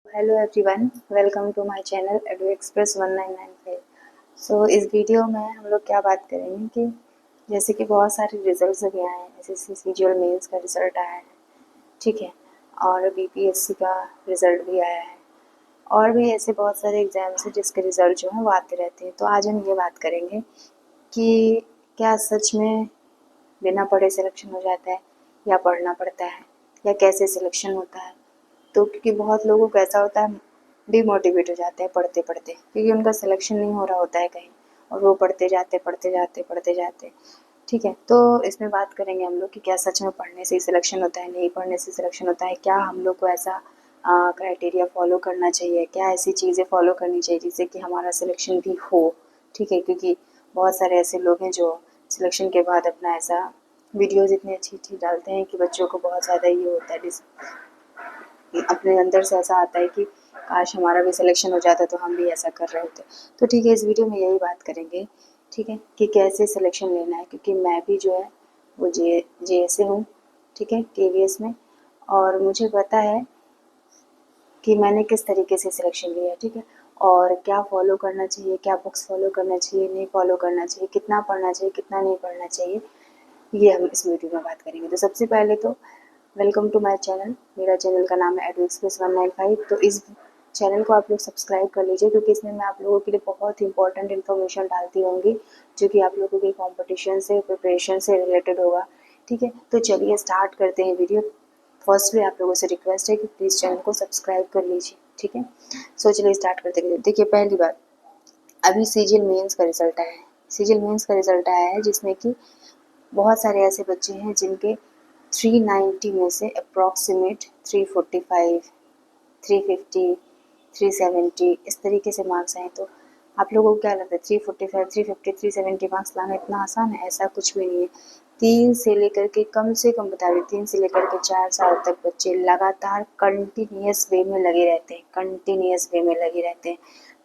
Hello everyone, welcome to my channel Edu Express 1995। इस video में हम लोग क्या बात करेंगे कि जैसे कि बहुत सारे रिजल्ट्स अभी आए हैं। एसएससी सीजीएल मेंस का रिजल्ट आया है, ठीक है, और बीपीएससी का रिजल्ट भी आया है, और भी ऐसे बहुत सारे एग्जाम्स हैं जिसके रिजल्ट जो हैं वो आते रहते हैं। तो आज हम ये बात करेंगे कि क्या सच में बिना पढ़े सिलेक्शन हो जाता है या पढ़ना पड़ता है, या कैसे सिलेक्शन होता है। तो क्योंकि बहुत लोगों को ऐसा होता है, डिमोटिवेट हो जाते हैं पढ़ते पढ़ते, क्योंकि उनका सिलेक्शन नहीं हो रहा होता है कहीं, और वो पढ़ते जाते, ठीक है। तो इसमें बात करेंगे हम लोग कि क्या सच में पढ़ने से ही सिलेक्शन होता है, नहीं पढ़ने से सिलेक्शन होता है, क्या हम लोग को ऐसा क्राइटेरिया फॉलो करना चाहिए, क्या ऐसी चीज़ें फॉलो करनी चाहिए जिससे कि हमारा सिलेक्शन भी हो, ठीक है। क्योंकि बहुत सारे ऐसे लोग हैं जो सिलेक्शन के बाद अपना ऐसा वीडियोज़ इतनी अच्छी अच्छी डालते हैं कि बच्चों को बहुत ज़्यादा ये होता है, अपने अंदर से ऐसा आता है कि काश हमारा भी सिलेक्शन हो जाता तो हम भी ऐसा कर रहे होते। तो ठीक है, इस वीडियो में यही बात करेंगे, ठीक है, कि कैसे सिलेक्शन लेना है। क्योंकि मैं भी जो है वो जे से हूँ, ठीक है, केवीएस में, और मुझे पता है कि मैंने किस तरीके से सिलेक्शन लिया, ठीक है, और क्या फॉलो करना चाहिए, क्या बुक्स फॉलो करना चाहिए, नहीं फॉलो करना चाहिए, कितना पढ़ना चाहिए, कितना नहीं पढ़ना चाहिए, ये हम इस वीडियो में बात करेंगे। तो सबसे पहले तो वेलकम टू माय चैनल। मेरा चैनल का नाम है एडू एक्सप्रेस 195। तो इस चैनल को आप लोग सब्सक्राइब कर लीजिए, क्योंकि इसमें मैं आप लोगों के लिए बहुत ही इंपॉर्टेंट इन्फॉर्मेशन डालती होंगी जो कि आप लोगों के कॉम्पिटिशन से, प्रिपरेशन से रिलेटेड होगा, ठीक है। तो चलिए स्टार्ट करते हैं वीडियो। फर्स्टली आप लोगों से रिक्वेस्ट है कि प्लीज़ चैनल को सब्सक्राइब कर लीजिए, ठीक है। चलिए स्टार्ट करते हैं। देखिए, पहली बात, अभी सीजीएल मेंस का रिजल्ट आया है। सीजीएल मेंस का रिजल्ट आया है जिसमें कि बहुत सारे ऐसे बच्चे हैं जिनके 390 में से अप्रॉक्सीमेट 345, 350, 370 इस तरीके से मार्क्स आए। तो आप लोगों को क्या लगता है 345, 350, 370 मार्क्स लाना इतना आसान है? ऐसा कुछ भी नहीं है। 3 से लेकर के कम से कम बता दें, 3 से लेकर के 4 साल तक बच्चे लगातार कंटिन्यूअस वे में लगे रहते हैं, कंटिन्यूअस वे में लगे रहते हैं,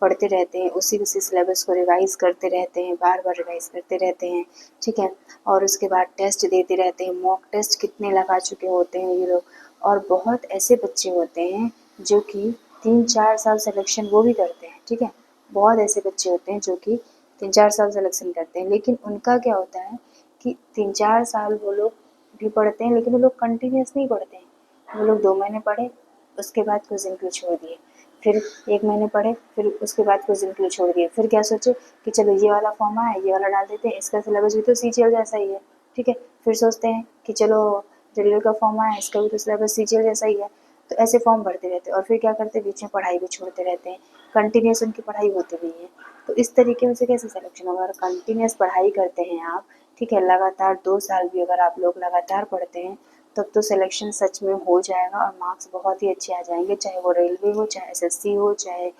पढ़ते रहते हैं, उसी सिलेबस को रिवाइज़ करते रहते हैं, बार-बार रिवाइज़ करते रहते हैं, ठीक है। और उसके बाद टेस्ट देते रहते हैं, मॉक टेस्ट कितने लगा चुके होते हैं ये लोग। और बहुत ऐसे बच्चे होते हैं जो कि 3-4 साल सिलेक्शन वो भी करते हैं, ठीक है। बहुत ऐसे बच्चे होते हैं जो कि 3-4 साल सिलेक्शन करते हैं, लेकिन उनका क्या होता है कि 3-4 साल वो लोग भी पढ़ते हैं, लेकिन वो लोग कंटिन्यूअस नहीं पढ़ते हैं। वो लोग 2 महीने पढ़े, उसके बाद कुछ दिन के लिए छोड़ दिए, फिर 1 महीने पढ़े, फिर उसके बाद कुछ दिन के लिए छोड़ दिए, फिर क्या सोचे कि चलो ये वाला फॉर्म आया, ये वाला डाल देते हैं, इसका सिलेबस भी तो सीजीएल जैसा ही है, ठीक है। फिर सोचते हैं कि चलो रेलवे का फॉर्म आया, इसका भी तो सिलेबस सीजीएल जैसा ही है। तो ऐसे फॉर्म भरते रहते हैं, और फिर क्या करते हैं, बीच में पढ़ाई भी छोड़ते रहते हैं, कंटिन्यूस उनकी पढ़ाई होती भी है। तो इस तरीके से कैसे सिलेक्शन होगा? अगर कंटिन्यूस पढ़ाई करते हैं आप, ठीक है, लगातार 2 साल भी अगर आप लोग लगातार पढ़ते हैं, तब तो सिलेक्शन सच में हो जाएगा और मार्क्स बहुत ही अच्छे आ जाएंगे, चाहे वो रेलवे हो, चाहे एसएससी हो, चाहे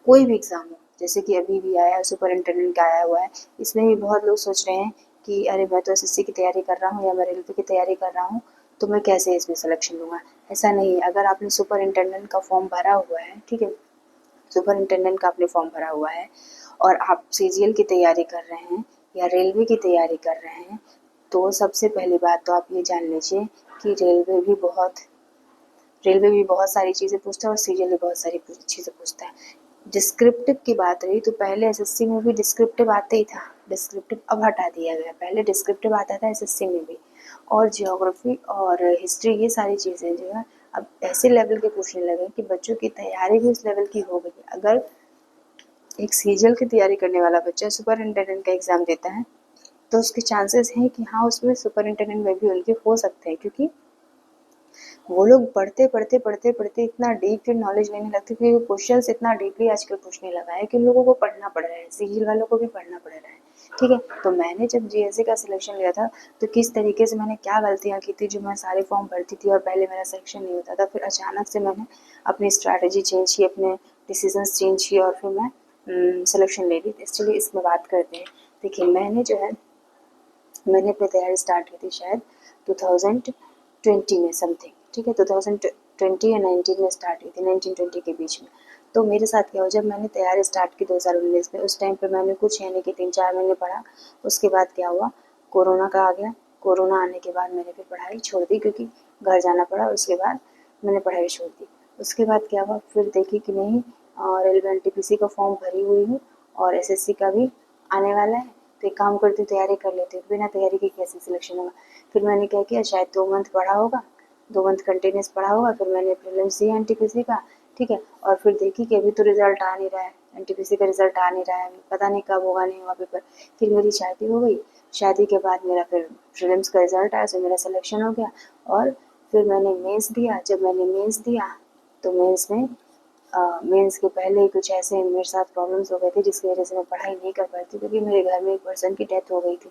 कोई भी एग्ज़ाम हो। जैसे कि अभी भी आया है, सुपरिटेंडेंट का आया हुआ है, इसमें भी बहुत लोग सोच रहे हैं कि अरे मैं तो एसएससी की तैयारी कर रहा हूँ या मैं रेलवे की तैयारी कर रहा हूँ, तो मैं कैसे इसमें सिलेक्शन लूँगा। ऐसा नहीं है। अगर आपने सुपरिटेंडेंट का फॉर्म भरा हुआ है, ठीक है, सुपरिटेंडेंट का आपने फॉर्म भरा हुआ है, और आप सीजीएल की तैयारी कर रहे हैं या रेलवे की तैयारी कर रहे हैं, तो सबसे पहली बात तो आप ये जान लीजिए कि रेलवे भी बहुत सारी चीज़ें पूछता है और सीजीएल भी बहुत सारी चीज़ें पूछता है। डिस्क्रिप्टिव की बात रही तो पहले एसएससी में भी डिस्क्रिप्टिव आते ही था, डिस्क्रिप्टिव अब हटा दिया गया, पहले डिस्क्रिप्टिव आता था एसएससी में भी। और जियोग्राफी और हिस्ट्री, ये सारी चीज़ें जो है अब ऐसे लेवल के पूछने लगे कि बच्चों की तैयारी भी उस लेवल की हो गई। अगर एक सीजीएल की तैयारी करने वाला बच्चा सुपरिटेंडेंट का एग्ज़ाम देता है, तो उसके चांसेस हैं कि हाँ, उसमें सुपरिटेंडेंट में भी उनके हो सकते हैं, क्योंकि वो लोग पढ़ते इतना डीप फिर नॉलेज लेने लगते, क्योंकि क्वेश्चंस इतना डीपली आजकल पूछने लगा है कि उन लोगों को पढ़ना पड़ रहा है, सीजीएल वालों को भी पढ़ना पड़ रहा है, ठीक है। तो मैंने जब जीएसए का सिलेक्शन लिया था, तो किस तरीके से मैंने क्या गलतियाँ की थी, जो मैं सारे फॉर्म भरती थी और पहले मेरा सिलेक्शन नहीं होता था, फिर अचानक से मैंने अपनी स्ट्रैटेजी चेंज की, अपने डिसीजंस चेंज किए, और फिर मैं सिलेक्शन ले ली। चलिए इसमें बात करते हैं। देखिए, मैंने अपनी तैयारी स्टार्ट की थी शायद 2020 में समथिंग, ठीक है, 2020 या 19 में स्टार्ट की थी, 19-20 के बीच में। तो मेरे साथ क्या हुआ, जब मैंने तैयारी स्टार्ट की 2019 में, उस टाइम पे मैंने कुछ यानी कि 3-4 महीने पढ़ा। उसके बाद क्या हुआ, कोरोना का आ गया। कोरोना आने के बाद मैंने फिर पढ़ाई छोड़ दी, क्योंकि घर जाना पड़ा, और उसके बाद मैंने पढ़ाई छोड़ दी। उसके बाद क्या हुआ, फिर देखी कि नहीं रेलवे एनटीपीसी का फॉर्म भरी हुई हूँ और एसएससी का भी आने वाला है, तो एक काम करती हूँ तैयारी कर लेती हूँ, बिना तैयारी के कैसे सिलेक्शन होगा। फिर मैंने क्या किया, शायद 2 मंथ पढ़ा होगा, 2 मंथ कंटिन्यूस पढ़ा होगा, फिर मैंने प्रीलिम्स दिया एनटीपीसी का, ठीक है। और फिर देखी कि अभी तो रिजल्ट आ नहीं रहा है, एनटीपीसी का रिजल्ट आ नहीं रहा है, पता नहीं कब होगा नहीं होगा पेपर। फिर मेरी शादी हो गई, शादी के बाद मेरा फिर प्रीलिम्स का रिजल्ट आया, तो मेरा सिलेक्शन हो गया। और फिर मैंने मेंस दिया, जब मैंने मेंस दिया तो मेंस में मेंस के पहले ही कुछ ऐसे मेरे साथ प्रॉब्लम्स हो गए थे जिसकी वजह से मैं पढ़ाई नहीं कर पाई थी, क्योंकि मेरे घर में एक पर्सन की डेथ हो गई थी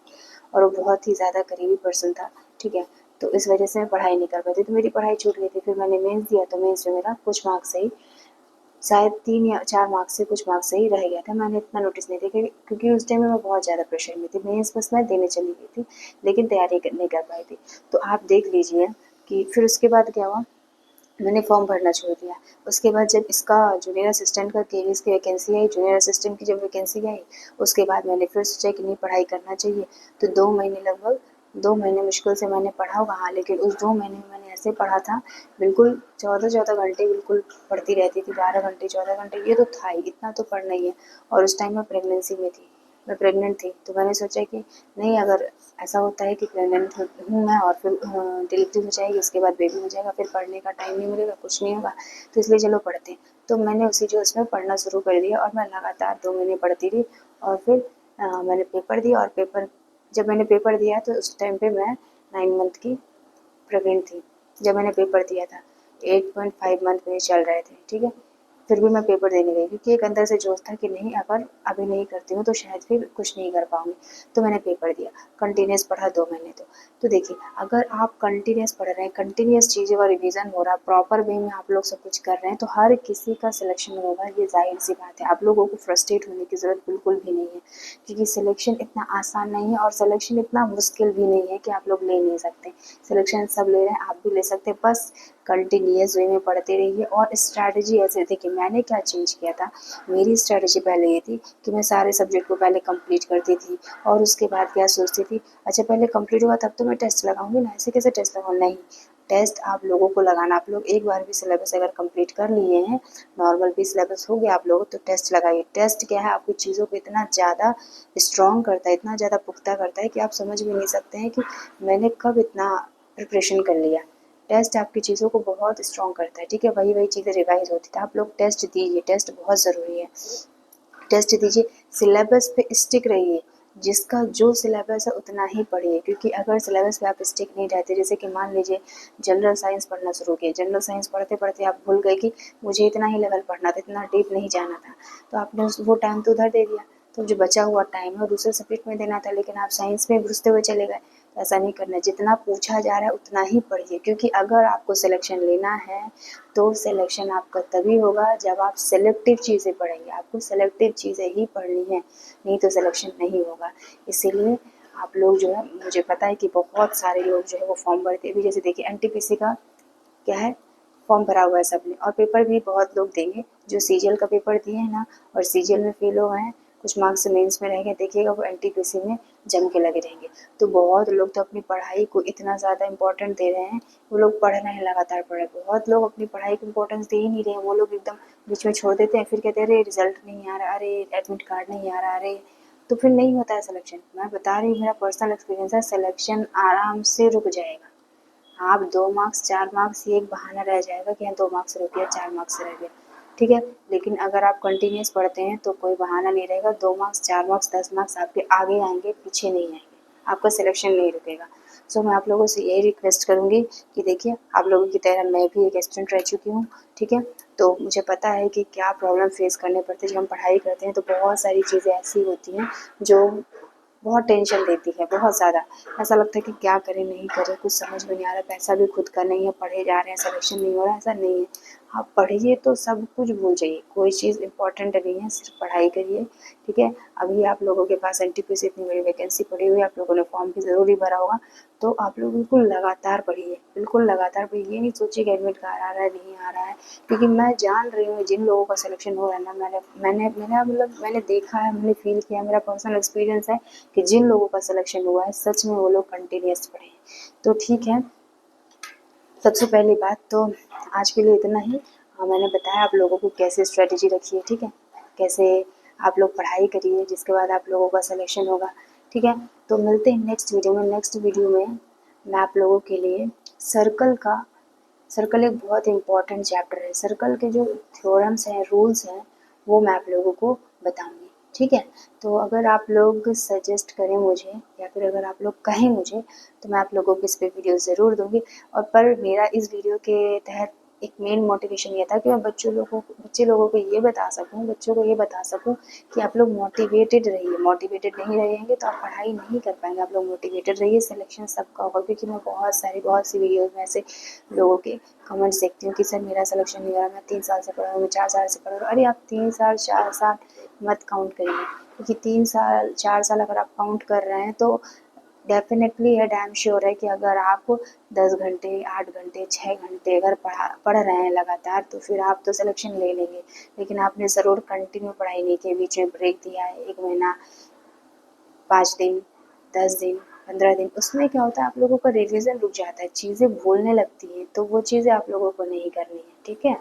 और वो बहुत ही ज़्यादा करीबी पर्सन था, ठीक है। तो इस वजह से मैं पढ़ाई नहीं कर पाई थी, तो मेरी पढ़ाई छूट गई थी। फिर मैंने मेंस दिया तो मेंस में मेरा कुछ मार्क्स से ही, शायद 3 या 4 मार्क्स से, कुछ मार्क्स से ही रह गया था। मैंने इतना नोटिस नहीं किया क्योंकि उस टाइम में मैं बहुत ज़्यादा प्रेशर में थी, मेंस बस मैं देने चली गई थी, लेकिन तैयारी नहीं कर पाई थी। तो आप देख लीजिए कि फिर उसके बाद क्या हुआ, मैंने फॉर्म भरना छोड़ दिया। उसके बाद जब इसका जूनियर असिस्टेंट का केवीएस की वैकेंसी आई, जूनियर असिस्टेंट की जब वैकेंसी आई, उसके बाद मैंने फिर सोचा कि नहीं पढ़ाई करना चाहिए। तो 2 महीने, लगभग 2 महीने मुश्किल से मैंने पढ़ा होगा, हाँ, लेकिन उस 2 महीने में मैंने ऐसे पढ़ा था, बिल्कुल 14-14 घंटे बिल्कुल पढ़ती रहती थी, 12 घंटे 14 घंटे, ये तो था ही, इतना तो पढ़ना ही है। और उस टाइम मैं प्रेगनेंसी में थी, मैं प्रेग्नेंट थी, तो मैंने सोचा कि नहीं, अगर ऐसा होता है कि प्रेग्नेंट हूँ मैं और फिर डिलीवरी हो जाएगी, उसके बाद बेबी हो जाएगा, फिर पढ़ने का टाइम नहीं मिलेगा, कुछ नहीं होगा, तो इसलिए चलो पढ़ते हैं। तो मैंने उसी जो उसमें पढ़ना शुरू कर दिया और मैं लगातार 2 महीने पढ़ती रही। और फिर मैंने पेपर दिया, और पेपर, जब मैंने पेपर दिया तो उस टाइम पे मैं 9 मंथ की प्रेग्नेंट थी जब मैंने पेपर दिया था। 8.5 मंथ मेरे चल रहे थे, ठीक है। फिर भी मैं पेपर देने गई क्योंकि एक अंदर से जोश था कि नहीं, अगर अभी नहीं करती हूँ तो शायद फिर कुछ नहीं कर पाऊंगी। तो मैंने पेपर दिया, कंटिन्यूस पढ़ा 2 महीने। तो देखिए, अगर आप कंटिन्यूस पढ़ रहे हैं, कंटिन्यूस चीज़ों का रिवीजन हो रहा है, प्रॉपर वे में आप लोग सब कुछ कर रहे हैं, तो हर किसी का सिलेक्शन होगा, ये जाहिर सी बात है। आप लोगों को फ्रस्ट्रेट होने की ज़रूरत बिल्कुल भी नहीं है, क्योंकि सिलेक्शन इतना आसान नहीं है और सिलेक्शन इतना मुश्किल भी नहीं है कि आप लोग ले नहीं सकते। सिलेक्शन सब ले रहे हैं, आप भी ले सकते हैं, बस कंटिन्यूस वे में पढ़ते रहिए। और स्ट्रैटेजी ऐसे, देखिए मैंने क्या चेंज किया था, मेरी स्ट्रैटेजी पहले ये थी कि मैं सारे सब्जेक्ट को पहले कंप्लीट करती थी, और उसके बाद क्या सोचती थी, अच्छा पहले कंप्लीट हुआ तब तो मैं टेस्ट लगाऊंगी ना, ऐसे कैसे टेस्ट लगाऊँ, नहीं, टेस्ट आप लोगों को लगाना। आप लोग एक बार भी सिलेबस अगर कंप्लीट कर लिए हैं, नॉर्मल भी सिलेबस हो गया आप लोगों, तो टेस्ट लगाइए। टेस्ट क्या है, आपकी चीज़ों को इतना ज़्यादा स्ट्रॉन्ग करता है, इतना ज़्यादा पुख्ता करता है कि आप समझ भी नहीं सकते हैं कि मैंने कब इतना प्रिपरेशन कर लिया। टेस्ट आपकी चीज़ों को बहुत स्ट्रॉन्ग करता है, ठीक है, वही वही चीज़ें रिवाइज होती है। आप लोग टेस्ट दीजिए, टेस्ट बहुत ज़रूरी है, टेस्ट दीजिए, सिलेबस पे स्टिक रहिए, जिसका जो सिलेबस है उतना ही पढ़िए, क्योंकि अगर सिलेबस पे आप स्टिक नहीं रहते, जैसे कि मान लीजिए जनरल साइंस पढ़ना शुरू किए, जनरल साइंस पढ़ते पढ़ते आप भूल गए कि मुझे इतना ही लेवल पढ़ना था, इतना डीप नहीं जाना था, तो आपने वो टाइम तो उधर दे दिया, तो जो बचा हुआ टाइम है दूसरे सब्जेक्ट में देना था, लेकिन आप साइंस में घुसते हुए चले गए। तो ऐसा नहीं करना है, जितना पूछा जा रहा है उतना ही पढ़िए, क्योंकि अगर आपको सिलेक्शन लेना है तो सिलेक्शन आपका तभी होगा जब आप सेलेक्टिव चीज़ें पढ़ेंगे, आपको सेलेक्टिव चीज़ें ही पढ़नी है, नहीं तो सिलेक्शन नहीं होगा। इसीलिए आप लोग जो है, मुझे पता है कि बहुत सारे लोग जो है वो फॉर्म भरते हैं, अभी जैसे देखिए एनटीपीसी का क्या है, फॉर्म भरा हुआ है सबने, और पेपर भी बहुत लोग देंगे, जो सीजीएल का पेपर दिए हैं ना और सीजीएल में फेल हुए हैं, कुछ मार्क्स मेंस में रह गए, देखिएगा वो एनटीपीसी में जम के लगे रहेंगे। तो बहुत लोग तो अपनी पढ़ाई को इतना ज़्यादा इंपॉर्टेंट दे रहे हैं, वो लोग पढ़ रहे हैं, लगातार पढ़ रहे हैं, बहुत लोग अपनी पढ़ाई को इंपॉर्टेंस दे ही नहीं रहे हैं, वो लोग एकदम बीच में छोड़ देते हैं, फिर कहते हैं अरे रिजल्ट नहीं आ रहा, अरे एडमिट कार्ड नहीं आ रहा, अरे, तो फिर नहीं होता है सिलेक्शन। मैं बता रही हूँ, मेरा पर्सनल एक्सपीरियंस है, सिलेक्शन आराम से रुक जाएगा। आप 2 मार्क्स 4 मार्क्स, ये एक बहाना रह जाएगा कि हाँ 2 मार्क्स रह गया, 4 मार्क्स रह गया, ठीक है। लेकिन अगर आप कंटिन्यूस पढ़ते हैं तो कोई बहाना नहीं रहेगा, 2 मार्क्स 4 मार्क्स 10 मार्क्स आपके आगे आएंगे, पीछे नहीं आएंगे, आपका सिलेक्शन नहीं रुकेगा। सो मैं आप लोगों से यही रिक्वेस्ट करूँगी कि देखिए, आप लोगों की तरह मैं भी एक स्टूडेंट रह चुकी हूँ, ठीक है। तो मुझे पता है कि क्या प्रॉब्लम फेस करने पड़ते हैं, जब हम पढ़ाई करते हैं तो बहुत सारी चीज़ें ऐसी होती हैं जो बहुत टेंशन देती है, बहुत ज़्यादा। ऐसा लगता है कि क्या करें नहीं करें, कुछ समझ में नहीं आ रहा, पैसा भी खुद का नहीं है, पढ़े जा रहे हैं, सिलेक्शन नहीं हो रहा है, ऐसा नहीं है। आप पढ़िए तो सब कुछ भूल जाइए, कोई चीज़ इम्पोर्टेंट नहीं है, सिर्फ पढ़ाई करिए, ठीक है। अभी आप लोगों के पास एनटीपीसी इतनी बड़ी वैकेंसी पड़ी हुई है, आप लोगों ने फॉर्म भी ज़रूर ही भरा होगा, तो आप लोग बिल्कुल लगातार पढ़िए, बिल्कुल लगातार पढ़िए, ये नहीं सोचिए कि एडमिट कार्ड आ रहा है नहीं आ रहा है, क्योंकि मैं जान रही हूँ जिन लोगों का सिलेक्शन हो रहा है ना, मैंने मैंने मैंने मतलब मैंने देखा है, मैंने फील किया, मेरा पर्सनल एक्सपीरियंस है कि जिन लोगों का सिलेक्शन हुआ है सच में वो लोग कंटिन्यूस पढ़े हैं। तो ठीक है, सबसे पहली बात तो आज के लिए इतना ही। हाँ, मैंने बताया आप लोगों को कैसे स्ट्रेटजी रखिए, ठीक है, कैसे आप लोग पढ़ाई करिए, जिसके बाद आप लोगों का सिलेक्शन होगा, ठीक है। तो मिलते हैं नेक्स्ट वीडियो में। नेक्स्ट वीडियो में मैं आप लोगों के लिए सर्कल एक बहुत इम्पॉर्टेंट चैप्टर है। सर्कल के जो थ्योरम्स हैं, रूल्स हैं, वो मैं आप लोगों को बताऊंगी, ठीक है। तो अगर आप लोग सजेस्ट करें मुझे या फिर अगर आप लोग कहें मुझे, तो मैं आप लोगों को इस पे वीडियो ज़रूर दूंगी। और पर मेरा इस वीडियो के तहत एक मेन मोटिवेशन ये था कि मैं बच्चे लोगों को ये बता सकूं, बच्चों को ये बता सकूं कि आप लोग मोटिवेटेड रहिए। मोटिवेटेड नहीं रहेंगे तो आप पढ़ाई नहीं कर पाएंगे। आप लोग मोटिवेटेड रहिए, सिलेक्शन सबका होगा। क्योंकि मैं बहुत सी वीडियोज़ में ऐसे लोगों के कमेंट्स देखती हूँ कि सर मेरा सिलेक्शन नहीं हो रहा, मैं 3 साल से पढ़ रहा हूँ, मैं 4 साल से पढ़ रहा हूँ। अरे आप 3 साल 4 साल मत काउंट करिए, क्योंकि 3 साल 4 साल अगर आप काउंट कर रहे हैं तो डेफिनेटली है, डैम श्योर है कि अगर आप 10 घंटे 8 घंटे 6 घंटे अगर पढ़ रहे हैं लगातार, तो फिर आप तो सिलेक्शन ले लेंगे। लेकिन आपने ज़रूर कंटिन्यू पढ़ाई नहीं की, बीच में ब्रेक दिया है 1 महीना, 5 दिन, 10 दिन, 15 दिन, उसमें क्या होता है आप लोगों का रिवीजन रुक जाता है, चीज़ें भूलने लगती हैं, तो वो चीज़ें आप लोगों को नहीं करनी है, ठीक है।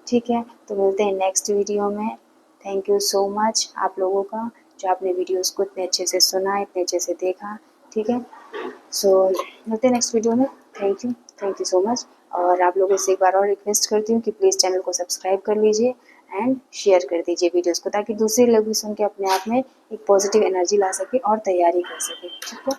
ठीक है, तो मिलते हैं नेक्स्ट वीडियो में। थैंक यू सो मच आप लोगों का, जो आपने वीडियोस को इतने अच्छे से सुना, इतने अच्छे से देखा, ठीक है। सो मिलते हैं नेक्स्ट वीडियो में। Thank you so much. और आप लोगों से एक बार और रिक्वेस्ट करती हूँ कि प्लीज़ चैनल को सब्सक्राइब कर लीजिए एंड शेयर कर दीजिए वीडियोस को, ताकि दूसरे लोग भी सुन के अपने आप में एक पॉजिटिव एनर्जी ला सके और तैयारी कर सके, ठीक है।